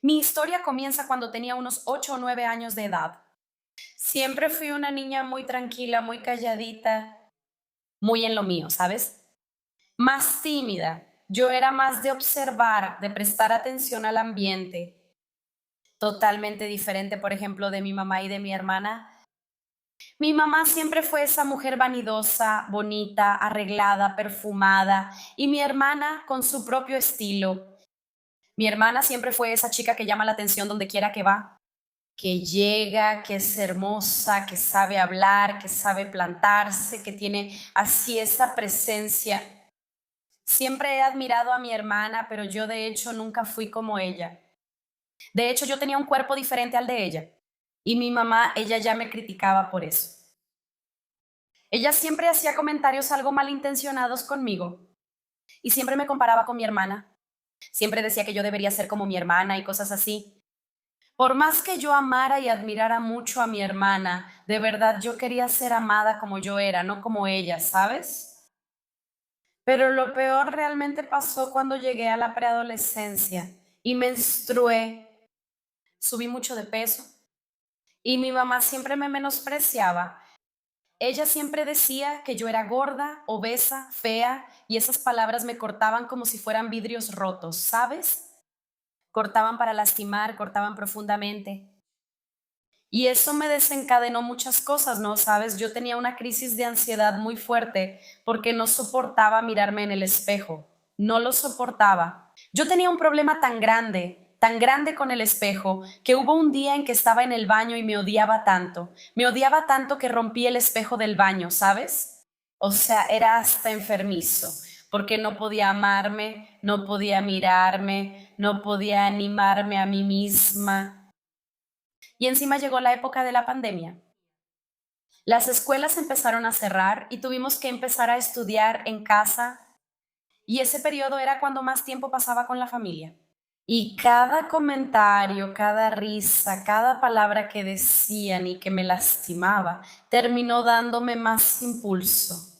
Mi historia comienza cuando tenía unos 8 o 9 años de edad. Siempre fui una niña muy tranquila, muy calladita, muy en lo mío, ¿sabes? Más tímida. Yo era más de observar, de prestar atención al ambiente. Totalmente diferente, por ejemplo, de mi mamá y de mi hermana. Mi mamá siempre fue esa mujer vanidosa, bonita, arreglada, perfumada, y mi hermana con su propio estilo. Mi hermana siempre fue esa chica que llama la atención donde quiera que va, que llega, que es hermosa, que sabe hablar, que sabe plantarse, que tiene así esa presencia. Siempre he admirado a mi hermana, pero yo de hecho nunca fui como ella. De hecho, yo tenía un cuerpo diferente al de ella. Y mi mamá, ella ya me criticaba por eso. Ella siempre hacía comentarios algo malintencionados conmigo y siempre me comparaba con mi hermana. Siempre decía que yo debería ser como mi hermana y cosas así. Por más que yo amara y admirara mucho a mi hermana, de verdad yo quería ser amada como yo era, no como ella, ¿sabes? Pero lo peor realmente pasó cuando llegué a la preadolescencia y menstrué, subí mucho de peso y mi mamá siempre me menospreciaba. Ella siempre decía que yo era gorda, obesa, fea y esas palabras me cortaban como si fueran vidrios rotos, ¿sabes? Cortaban para lastimar, cortaban profundamente. Y eso me desencadenó muchas cosas, ¿no? Sabes, yo tenía una crisis de ansiedad muy fuerte porque no soportaba mirarme en el espejo, no lo soportaba. Yo tenía un problema tan grande con el espejo, que hubo un día en que estaba en el baño y me odiaba tanto que rompí el espejo del baño, ¿sabes? O sea, era hasta enfermizo, porque no podía amarme, no podía mirarme, no podía animarme a mí misma. Y encima llegó la época de la pandemia. Las escuelas empezaron a cerrar y tuvimos que empezar a estudiar en casa y ese periodo era cuando más tiempo pasaba con la familia. Y cada comentario, cada risa, cada palabra que decían y que me lastimaba, terminó dándome más impulso.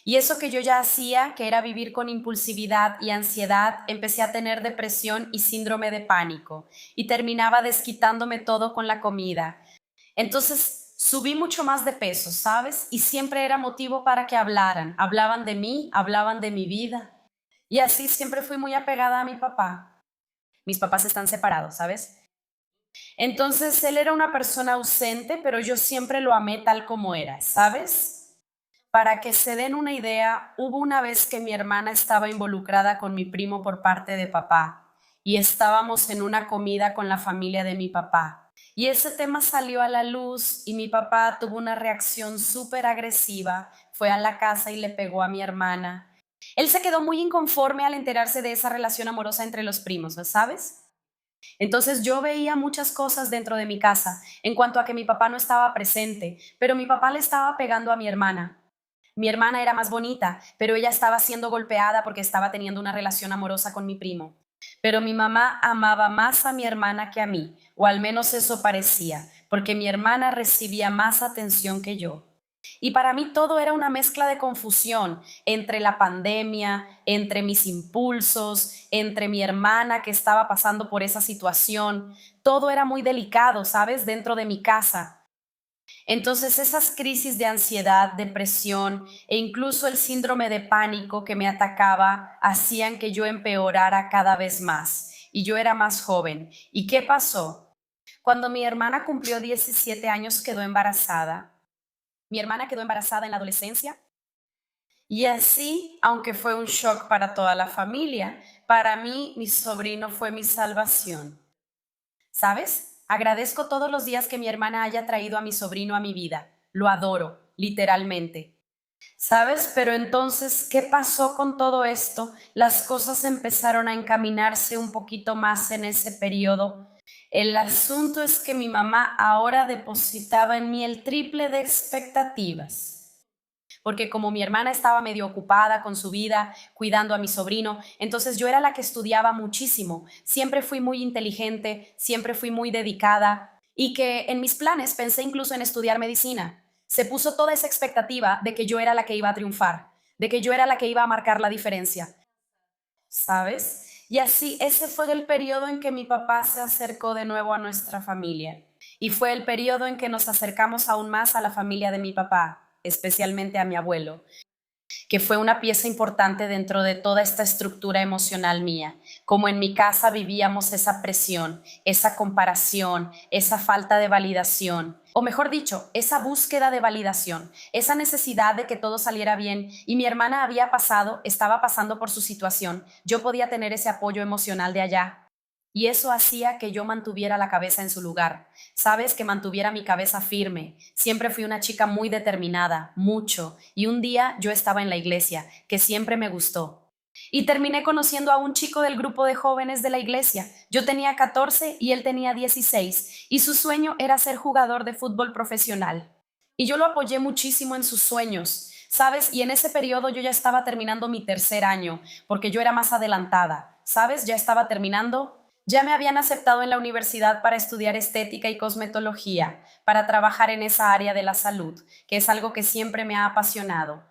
Y eso que yo ya hacía, que era vivir con impulsividad y ansiedad, empecé a tener depresión y síndrome de pánico y terminaba desquitándome todo con la comida. Entonces subí mucho más de peso, ¿sabes? Y siempre era motivo para que hablaran. Hablaban de mí, hablaban de mi vida. Y así siempre fui muy apegada a mi papá. Mis papás están separados, ¿sabes? Entonces él era una persona ausente, pero yo siempre lo amé tal como era, ¿sabes? Para que se den una idea, hubo una vez que mi hermana estaba involucrada con mi primo por parte de papá y estábamos en una comida con la familia de mi papá. Y ese tema salió a la luz y mi papá tuvo una reacción súper agresiva, fue a la casa y le pegó a mi hermana. Él se quedó muy inconforme al enterarse de esa relación amorosa entre los primos, ¿sabes? Entonces yo veía muchas cosas dentro de mi casa en cuanto a que mi papá no estaba presente, pero mi papá le estaba pegando a mi hermana. Mi hermana era más bonita, pero ella estaba siendo golpeada porque estaba teniendo una relación amorosa con mi primo. Pero mi mamá amaba más a mi hermana que a mí, o al menos eso parecía, porque mi hermana recibía más atención que yo. Y para mí todo era una mezcla de confusión entre la pandemia, entre mis impulsos, entre mi hermana que estaba pasando por esa situación. Todo era muy delicado, ¿sabes? Dentro de mi casa. Entonces esas crisis de ansiedad, depresión e incluso el síndrome de pánico que me atacaba hacían que yo empeorara cada vez más. Y yo era más joven. ¿Y qué pasó? Cuando mi hermana cumplió 17 años quedó embarazada. Mi hermana quedó embarazada en la adolescencia y así, aunque fue un shock para toda la familia, para mí mi sobrino fue mi salvación. ¿Sabes? Agradezco todos los días que mi hermana haya traído a mi sobrino a mi vida. Lo adoro, literalmente. ¿Sabes? Pero entonces, ¿qué pasó con todo esto? Las cosas empezaron a encaminarse un poquito más en ese periodo. El asunto es que mi mamá ahora depositaba en mí el triple de expectativas. Porque como mi hermana estaba medio ocupada con su vida, cuidando a mi sobrino, entonces yo era la que estudiaba muchísimo. Siempre fui muy inteligente, siempre fui muy dedicada y que en mis planes pensé incluso en estudiar medicina. Se puso toda esa expectativa de que yo era la que iba a triunfar, de que yo era la que iba a marcar la diferencia, ¿sabes? Y así, ese fue el periodo en que mi papá se acercó de nuevo a nuestra familia. Y fue el periodo en que nos acercamos aún más a la familia de mi papá, especialmente a mi abuelo, que fue una pieza importante dentro de toda esta estructura emocional mía. Como en mi casa vivíamos esa presión, esa comparación, esa falta de validación, o mejor dicho, esa búsqueda de validación, esa necesidad de que todo saliera bien, y mi hermana estaba pasando por su situación, yo podía tener ese apoyo emocional de allá. Y eso hacía que yo mantuviera la cabeza en su lugar. Sabes, que mantuviera mi cabeza firme. Siempre fui una chica muy determinada, mucho. Y un día yo estaba en la iglesia, que siempre me gustó. Y terminé conociendo a un chico del grupo de jóvenes de la iglesia. Yo tenía 14 y él tenía 16. Y su sueño era ser jugador de fútbol profesional. Y yo lo apoyé muchísimo en sus sueños. ¿Sabes? Y en ese periodo yo ya estaba terminando mi tercer año, porque yo era más adelantada. ¿Sabes? Ya estaba terminando. Ya me habían aceptado en la universidad para estudiar estética y cosmetología, para trabajar en esa área de la salud, que es algo que siempre me ha apasionado.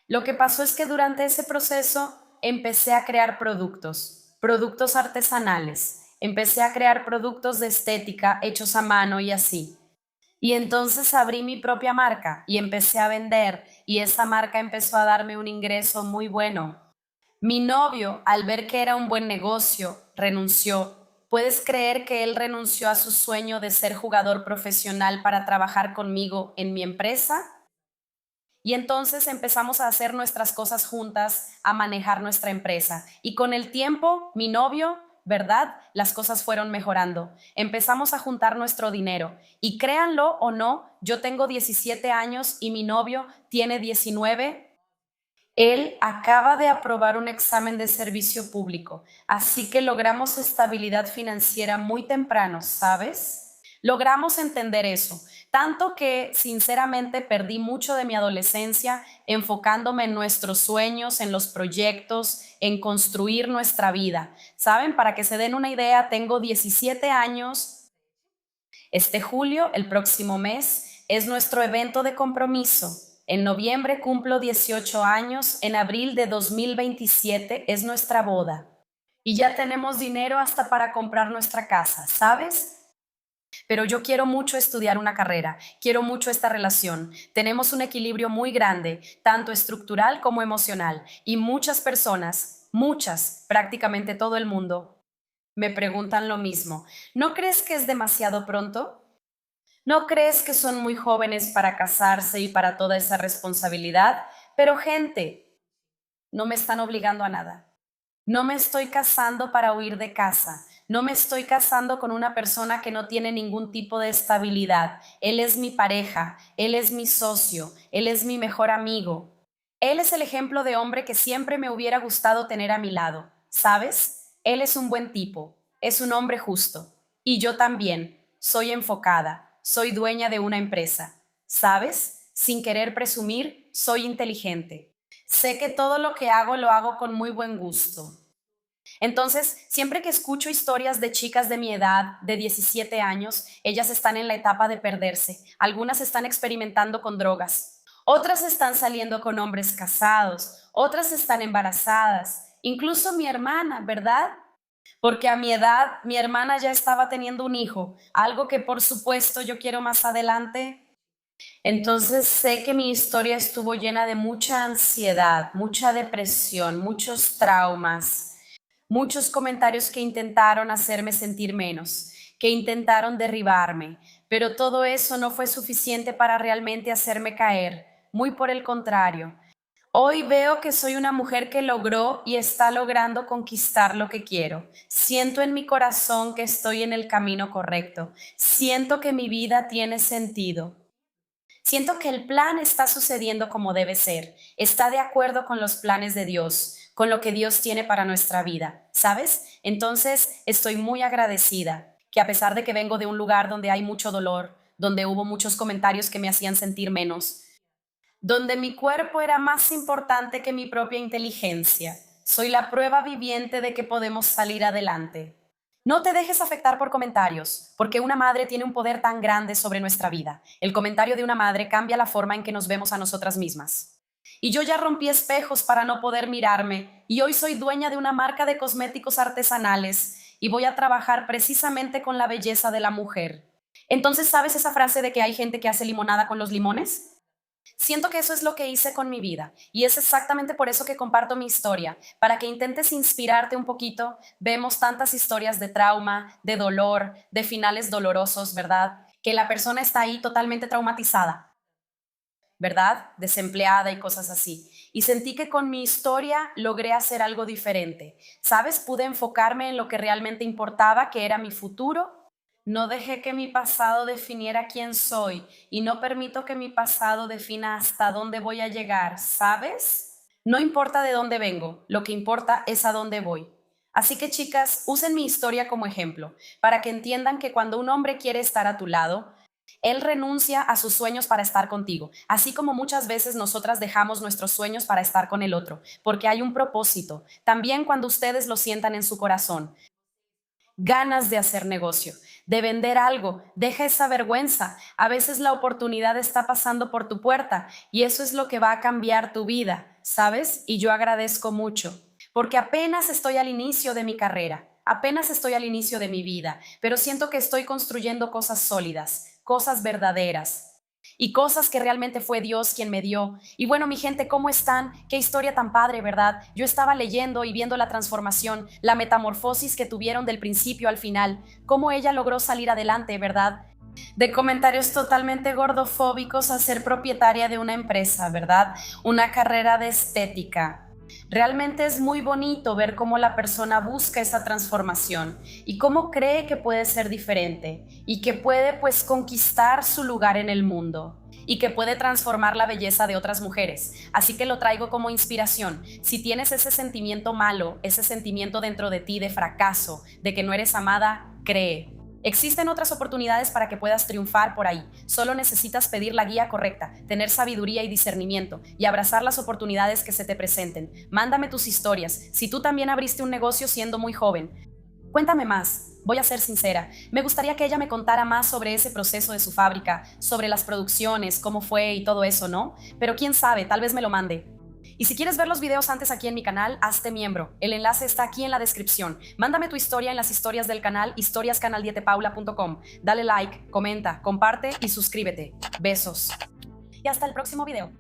Lo que pasó es que durante ese proceso empecé a crear productos, productos artesanales, empecé a crear productos de estética hechos a mano y así. Y entonces abrí mi propia marca y empecé a vender, y esa marca empezó a darme un ingreso muy bueno. Mi novio, al ver que era un buen negocio, renunció. ¿Puedes creer que él renunció a su sueño de ser jugador profesional para trabajar conmigo en mi empresa? Y entonces empezamos a hacer nuestras cosas juntas, a manejar nuestra empresa. Y con el tiempo, mi novio, ¿verdad? Las cosas fueron mejorando. Empezamos a juntar nuestro dinero. Y créanlo o no, yo tengo 17 años y mi novio tiene 19. Él acaba de aprobar un examen de servicio público, así que logramos estabilidad financiera muy temprano, ¿sabes? Logramos entender eso, tanto que sinceramente perdí mucho de mi adolescencia enfocándome en nuestros sueños, en los proyectos, en construir nuestra vida. ¿Saben? Para que se den una idea, tengo 17 años. Este julio, el próximo mes, es nuestro evento de compromiso. En noviembre cumplo 18 años, en abril de 2027 es nuestra boda. Y ya tenemos dinero hasta para comprar nuestra casa, ¿sabes? Pero yo quiero mucho estudiar una carrera, quiero mucho esta relación. Tenemos un equilibrio muy grande, tanto estructural como emocional. Y muchas personas, muchas, prácticamente todo el mundo, me preguntan lo mismo. ¿No crees que es demasiado pronto? ¿No crees que son muy jóvenes para casarse y para toda esa responsabilidad? Pero gente, no me están obligando a nada. No me estoy casando para huir de casa. No me estoy casando con una persona que no tiene ningún tipo de estabilidad. Él es mi pareja, él es mi socio, él es mi mejor amigo. Él es el ejemplo de hombre que siempre me hubiera gustado tener a mi lado. ¿Sabes? Él es un buen tipo, es un hombre justo. Y yo también. Soy enfocada, soy dueña de una empresa. ¿Sabes? Sin querer presumir, soy inteligente. Sé que todo lo que hago lo hago con muy buen gusto. Entonces, siempre que escucho historias de chicas de mi edad, de 17 años, ellas están en la etapa de perderse. Algunas están experimentando con drogas, otras están saliendo con hombres casados, otras están embarazadas, incluso mi hermana, ¿verdad? Porque a mi edad, mi hermana ya estaba teniendo un hijo, algo que por supuesto yo quiero más adelante. Entonces sé que mi historia estuvo llena de mucha ansiedad, mucha depresión, muchos traumas, muchos comentarios que intentaron hacerme sentir menos, que intentaron derribarme, pero todo eso no fue suficiente para realmente hacerme caer, muy por el contrario. Hoy veo que soy una mujer que logró y está logrando conquistar lo que quiero. Siento en mi corazón que estoy en el camino correcto. Siento que mi vida tiene sentido. Siento que el plan está sucediendo como debe ser. Está de acuerdo con los planes de Dios, con lo que Dios tiene para nuestra vida. ¿Sabes? Entonces estoy muy agradecida que, a pesar de que vengo de un lugar donde hay mucho dolor, donde hubo muchos comentarios que me hacían sentir menos, donde mi cuerpo era más importante que mi propia inteligencia. Soy la prueba viviente de que podemos salir adelante. No te dejes afectar por comentarios, porque una madre tiene un poder tan grande sobre nuestra vida. El comentario de una madre cambia la forma en que nos vemos a nosotras mismas. Y yo ya rompí espejos para no poder mirarme y hoy soy dueña de una marca de cosméticos artesanales y voy a trabajar precisamente con la belleza de la mujer. Entonces, ¿sabes esa frase de que hay gente que hace limonada con los limones? Siento que eso es lo que hice con mi vida y es exactamente por eso que comparto mi historia, para que intentes inspirarte un poquito. Vemos tantas historias de trauma, de dolor, de finales dolorosos, ¿verdad? Que la persona está ahí totalmente traumatizada, ¿verdad? Desempleada y cosas así. Y sentí que con mi historia logré hacer algo diferente. ¿Sabes? Pude enfocarme en lo que realmente importaba, que era mi futuro. No dejé que mi pasado definiera quién soy y no permito que mi pasado defina hasta dónde voy a llegar, ¿sabes? No importa de dónde vengo, lo que importa es a dónde voy. Así que chicas, usen mi historia como ejemplo, para que entiendan que cuando un hombre quiere estar a tu lado, él renuncia a sus sueños para estar contigo, así como muchas veces nosotras dejamos nuestros sueños para estar con el otro, porque hay un propósito. También cuando ustedes lo sientan en su corazón, ganas de hacer negocio, de vender algo, deja esa vergüenza. A veces la oportunidad está pasando por tu puerta y eso es lo que va a cambiar tu vida, ¿sabes? Y yo agradezco mucho, porque apenas estoy al inicio de mi carrera, apenas estoy al inicio de mi vida, pero siento que estoy construyendo cosas sólidas, cosas verdaderas. Y cosas que realmente fue Dios quien me dio. Y bueno, mi gente, ¿cómo están? Qué historia tan padre, ¿verdad? Yo estaba leyendo y viendo la transformación, la metamorfosis que tuvieron del principio al final, cómo ella logró salir adelante, ¿verdad? De comentarios totalmente gordofóbicos a ser propietaria de una empresa, ¿verdad? Una carrera de estética. Realmente es muy bonito ver cómo la persona busca esa transformación y cómo cree que puede ser diferente y que puede pues conquistar su lugar en el mundo y que puede transformar la belleza de otras mujeres. Así que lo traigo como inspiración. Si tienes ese sentimiento malo, ese sentimiento dentro de ti de fracaso, de que no eres amada, cree. Existen otras oportunidades para que puedas triunfar por ahí. Solo necesitas pedir la guía correcta, tener sabiduría y discernimiento y abrazar las oportunidades que se te presenten. Mándame tus historias. Si tú también abriste un negocio siendo muy joven, cuéntame más. Voy a ser sincera. Me gustaría que ella me contara más sobre ese proceso de su fábrica, sobre las producciones, cómo fue y todo eso, ¿no? Pero quién sabe, tal vez me lo mande. Y si quieres ver los videos antes aquí en mi canal, hazte miembro. El enlace está aquí en la descripción. Mándame tu historia en las historias del canal, historiascanaldietepaula.com. Dale like, comenta, comparte y suscríbete. Besos. Y hasta el próximo video.